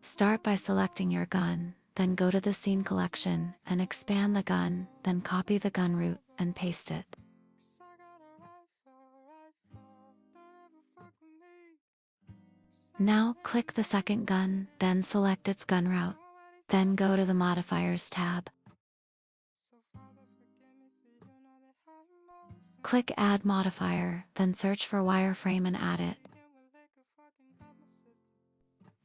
Start by selecting your gun, then go to the scene collection and expand the gun, then copy the gun root and paste it. Now click the second gun, then select its gun route. Then go to the Modifiers tab. Click Add Modifier, then search for Wireframe and add it.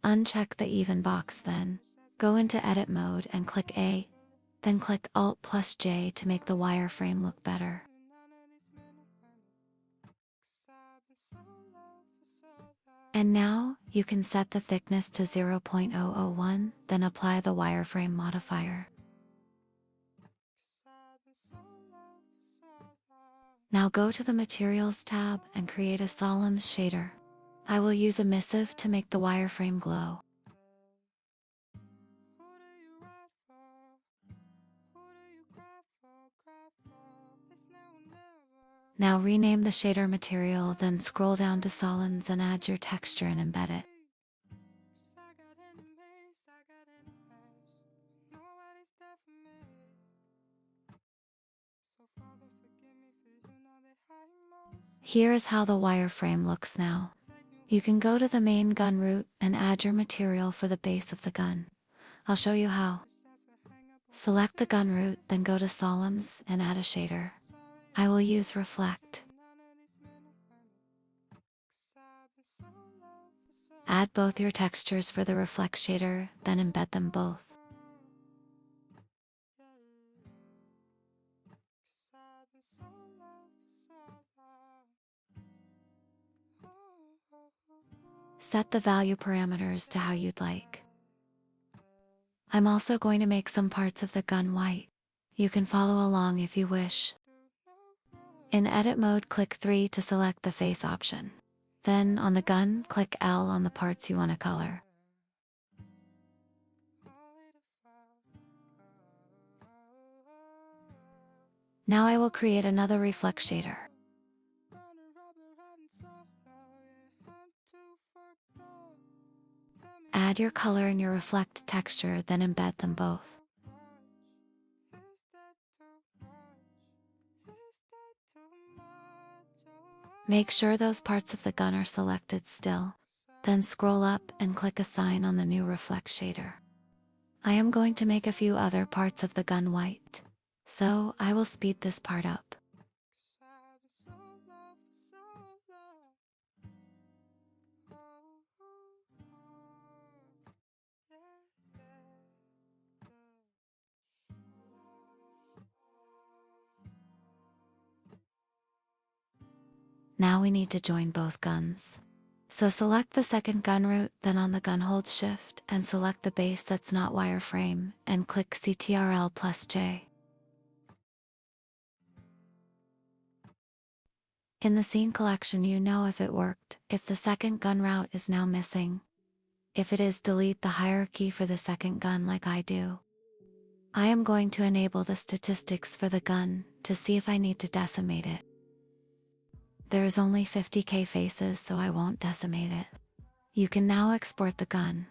Uncheck the Even box, then go into Edit mode and click A. Then click Alt+J to make the wireframe look better. And now, you can set the thickness to 0.001, then apply the wireframe modifier. Now go to the Materials tab and create a Solemns shader. I will use Emissive to make the wireframe glow. Now rename the shader material, then scroll down to Solemns and add your texture and embed it. Here is how the wireframe looks now. You can go to the main gun root and add your material for the base of the gun. I'll show you how. Select the gun root, then go to Solemns and add a shader. I will use Reflect. Add both your textures for the Reflect shader, then embed them both. Set the value parameters to how you'd like. I'm also going to make some parts of the gun white. You can follow along if you wish. In Edit mode, click 3 to select the face option. Then, on the gun, click L on the parts you want to color. Now I will create another Reflect shader. Add your color and your Reflect texture, then embed them both. Make sure those parts of the gun are selected still. Then scroll up and click Assign on the new Reflect shader. I am going to make a few other parts of the gun white, so I will speed this part up. Now we need to join both guns. So select the second gun root, then on the gun hold Shift and select the base that's not wireframe and click Ctrl+J. In the scene collection, you know if it worked, if the second gun route is now missing. If it is, delete the hierarchy for the second gun like I do. I am going to enable the statistics for the gun to see if I need to decimate it. There's only 50k faces, so I won't decimate it. You can now export the gun.